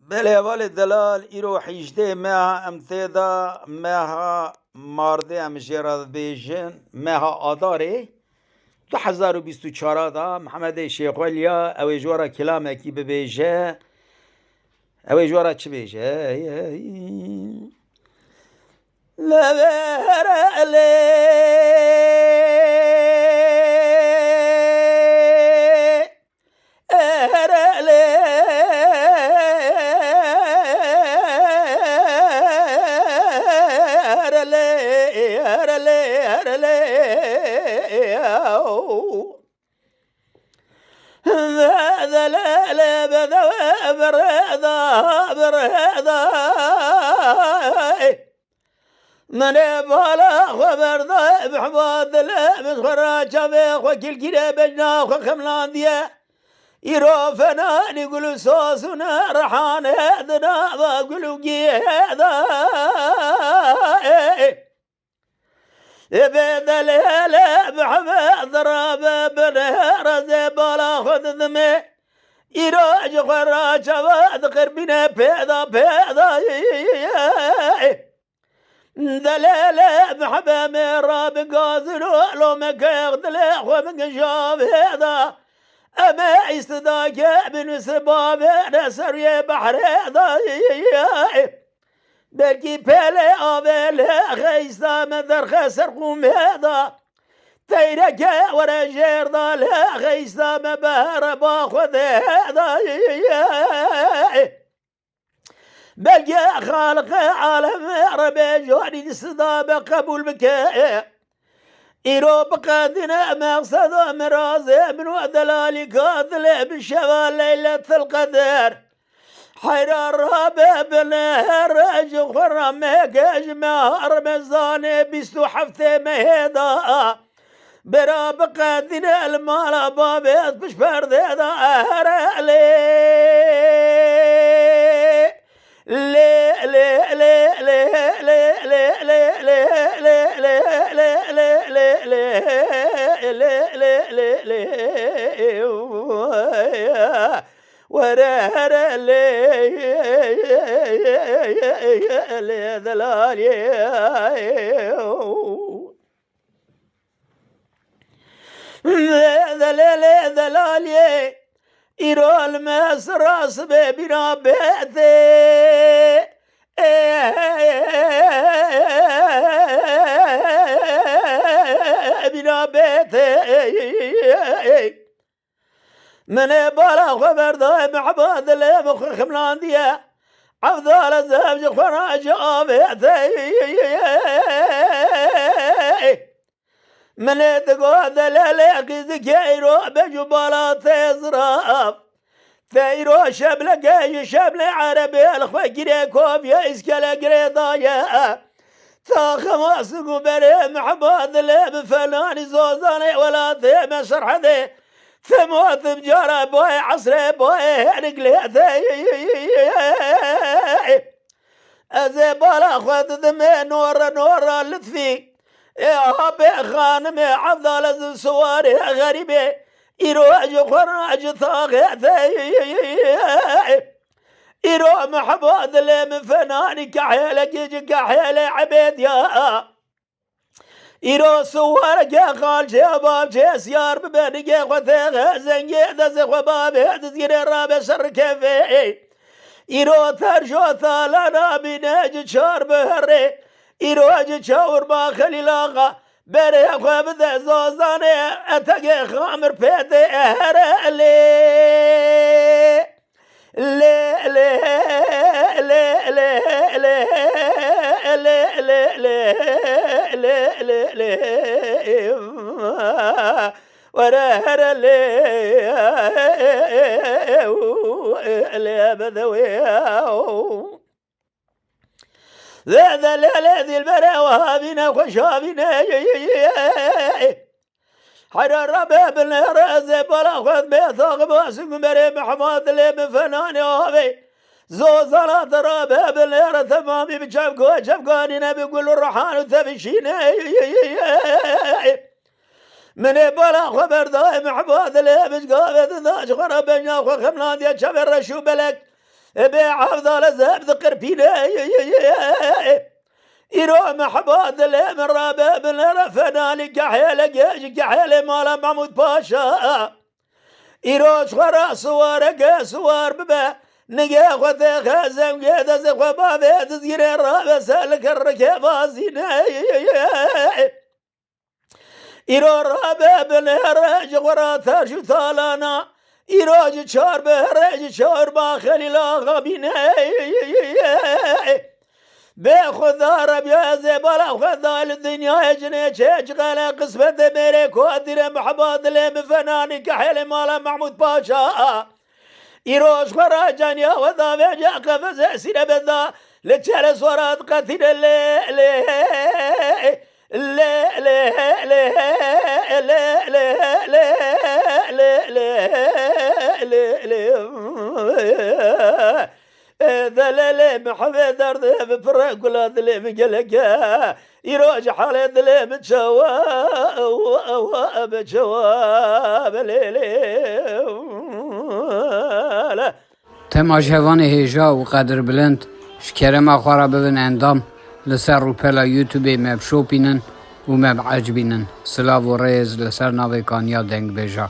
بله ولی دلال ایرو حیجده ماه امتدا ماه مارده امجراد بیجن ماه آداره 2024 دا محمد شیخ ولیا اوی جورا کلامه کی ببیجه اوی جورا چی بیجه لبرلی من بالا خبر ذا بحباد لابس خراجة بيخ وكل كده بجنا وخملان ديه يرو فنان يقولوا صوصنا رحان هذنا بقولوا جي هذا بيد الليلة بحمد ضرب بنهر زي بالا خذ ذمي يروج خراجة وذكر بنا بيضا بيضا دلالة محبة مراب قاذلو لو مكيغ دليخ ومكشاف هذا أما استداك من سباب نسر بحر هذا بلكي بيلي آبيل خيستا من ذر خسر قوم هذا تيرك ورجير ضال خيستا من بهر باخذ هذا بلقى خالق عالم ربي جواني الصدابة قبول بكاء إيرو بقادنا مقصد مرازي من ودلالي قاذل بالشوال ليلة القدر حيرار رابع بالنهر جخر مكاج مهر مزاني بيستو حفته مهيدا برا بقادنا المال بابيت بش برديدا أهر ورهر لي ذلالي ذلالي إيرو المسرس ببنا بيتي بنا بيتي من بالا خبر ذا معباد اللي مخ خملان ديا عفضال الزوج خراج بيتي من تقود للاقي ذكيرو بجبالا تزراب ثيرو شبل جاي شبل عربي الخفقري كوفيا اسكلا قريضايا تاخماس قبري محباد لب فلاني زوزاني ولا ثيم شرح ذي ثموت بجارة بوي عصري بوي رقلي ثي أزيبالا خذ ذمي نور لثي يا أبي خانمي عفضل السواري غريبي يروج خراج ثاغي يروح محباد اللي من فناني كحيلة جيجي كحيلة عبيد يا يروح سوارك يا خال شباب سيار ببنك وثيغ زنجي دز خبابي دزير الرابع شر كيفي يروح ترجو ثالانا بناج شار بهري يروج شاور ما خليلاغا بري خواب ذا زوزاني اتقي خامر بيتي اهر ورهر لي بدوي ذا الذي البرا وهابنا وشابنا حرر رباب الراز بلا خذ بيثاق باسق بري محمد اللي بفناني هابي زوزنا رباب الراز ثمامي بشفقو شفقاني بيقول الرحان وثبشينا من بلا خبر ذا محمد اللي بشقابة ذا شخرا بنيا وخملان دي شفر رشو بلك بعفضل زبد قربينا إيرو محباد من رباب رفنا لكحيل كحيل مالا محمود باشا إيرو شخرا سوار سوار ببا نجا خذ خازم جدا زخوا بابا تزير الرابع سالك الركبة زينة إيرو رابع بالهرج ورا ثرج ثالانا إيرو جشار بهرج شار باخلي لا غبينا بخذ رب يا زبالة خذ الدنيا جنة شغلة قسمة ميرك وادر محباد لم فناني كحيل مالا محمود باشا إيروش خراجان يا وذا بيجا قفز سينا بذا لتشال صورات قتل اللي ذلل محمد درد بفرق ولا ذلم قلقا يروج حالي ذلم بجواب ليلي تماشاوان هیجا و قدر بلند شکرم آخوارا ببین اندام لسر رو پلا یوتیوبی مب شوپینن و مب عجبینن سلاو و ریز لسر ناوی کانیا دنگ بیجا